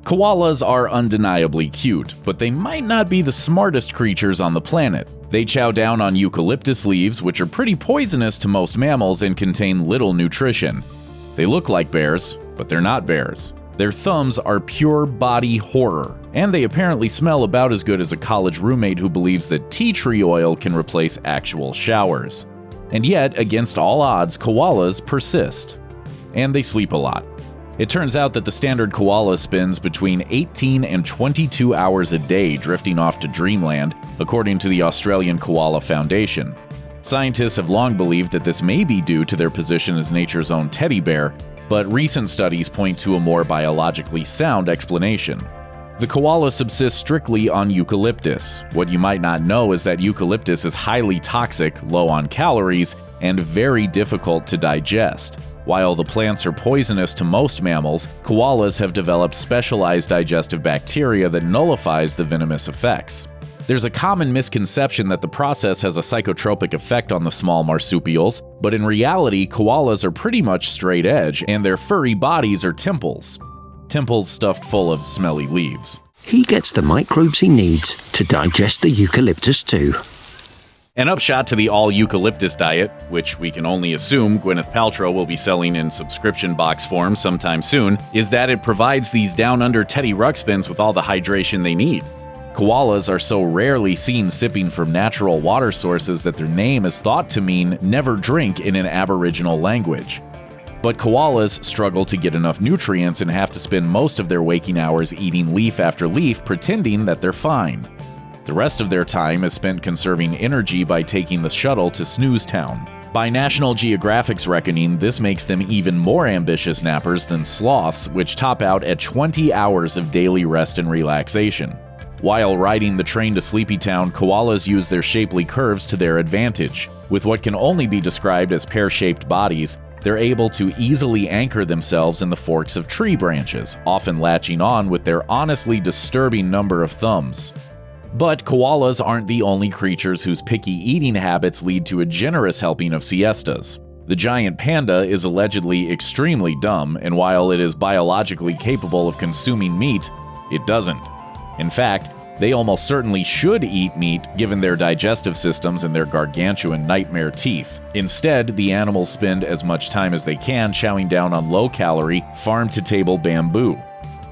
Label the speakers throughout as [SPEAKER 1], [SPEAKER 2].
[SPEAKER 1] Koalas are undeniably cute, but they might not be the smartest creatures on the planet. They chow down on eucalyptus leaves, which are pretty poisonous to most mammals and contain little nutrition. They look like bears, but they're not bears. Their thumbs are pure body horror, and they apparently smell about as good as a college roommate who believes that tea tree oil can replace actual showers. And yet, against all odds, koalas persist. And they sleep a lot. It turns out that the standard koala spends between 18 and 22 hours a day drifting off to dreamland, according to the Australian Koala Foundation. Scientists have long believed that this may be due to their position as nature's own teddy bear, but recent studies point to a more biologically sound explanation. The koala subsists strictly on eucalyptus. What you might not know is that eucalyptus is highly toxic, low on calories, and very difficult to digest. While the plants are poisonous to most mammals, koalas have developed specialized digestive bacteria that nullifies the venomous effects. There's a common misconception that the process has a psychotropic effect on the small marsupials, but in reality, koalas are pretty much straight edge, and their furry bodies are temples. Temples stuffed full of smelly leaves.
[SPEAKER 2] He gets the microbes he needs to digest the eucalyptus too.
[SPEAKER 1] An upshot to the all-eucalyptus diet, which we can only assume Gwyneth Paltrow will be selling in subscription box form sometime soon, is that it provides these down-under Teddy Ruxpins with all the hydration they need. Koalas are so rarely seen sipping from natural water sources that their name is thought to mean never drink in an Aboriginal language. But koalas struggle to get enough nutrients and have to spend most of their waking hours eating leaf after leaf, pretending that they're fine. The rest of their time is spent conserving energy by taking the shuttle to Snooze Town. By National Geographic's reckoning, this makes them even more ambitious nappers than sloths, which top out at 20 hours of daily rest and relaxation. While riding the train to Sleepy Town, koalas use their shapely curves to their advantage. With what can only be described as pear-shaped bodies, they're able to easily anchor themselves in the forks of tree branches, often latching on with their honestly disturbing number of thumbs. But koalas aren't the only creatures whose picky eating habits lead to a generous helping of siestas. The giant panda is allegedly extremely dumb, and while it is biologically capable of consuming meat, it doesn't. In fact, they almost certainly should eat meat given their digestive systems and their gargantuan nightmare teeth. Instead, the animals spend as much time as they can chowing down on low-calorie, farm-to-table bamboo.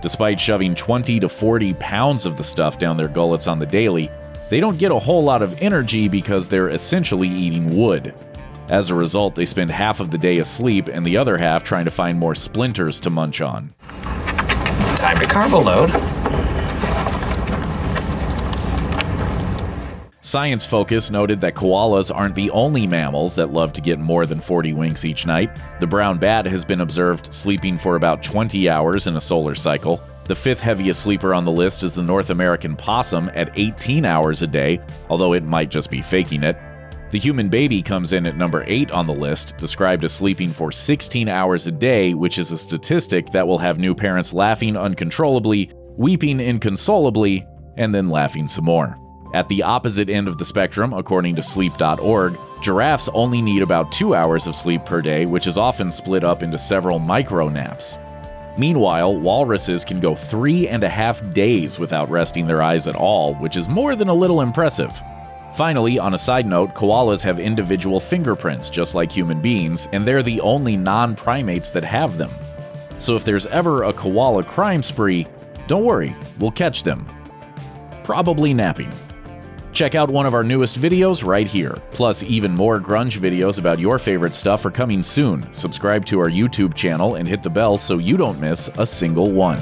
[SPEAKER 1] Despite shoving 20 to 40 pounds of the stuff down their gullets on the daily, they don't get a whole lot of energy because they're essentially eating wood. As a result, they spend half of the day asleep and the other half trying to find more splinters to munch on.
[SPEAKER 3] Time to carbo load.
[SPEAKER 1] Science Focus noted that koalas aren't the only mammals that love to get more than 40 winks each night. The brown bat has been observed sleeping for about 20 hours in a solar cycle. The fifth heaviest sleeper on the list is the North American possum at 18 hours a day, although it might just be faking it. The human baby comes in at number 8 on the list, described as sleeping for 16 hours a day, which is a statistic that will have new parents laughing uncontrollably, weeping inconsolably, and then laughing some more. At the opposite end of the spectrum, according to sleep.org, giraffes only need about 2 hours of sleep per day, which is often split up into several micro-naps. Meanwhile, walruses can go 3.5 days without resting their eyes at all, which is more than a little impressive. Finally, on a side note, koalas have individual fingerprints just like human beings, and they're the only non-primates that have them. So if there's ever a koala crime spree, don't worry, we'll catch them. Probably napping. Check out one of our newest videos right here. Plus, even more grunge videos about your favorite stuff are coming soon. Subscribe to our YouTube channel and hit the bell so you don't miss a single one.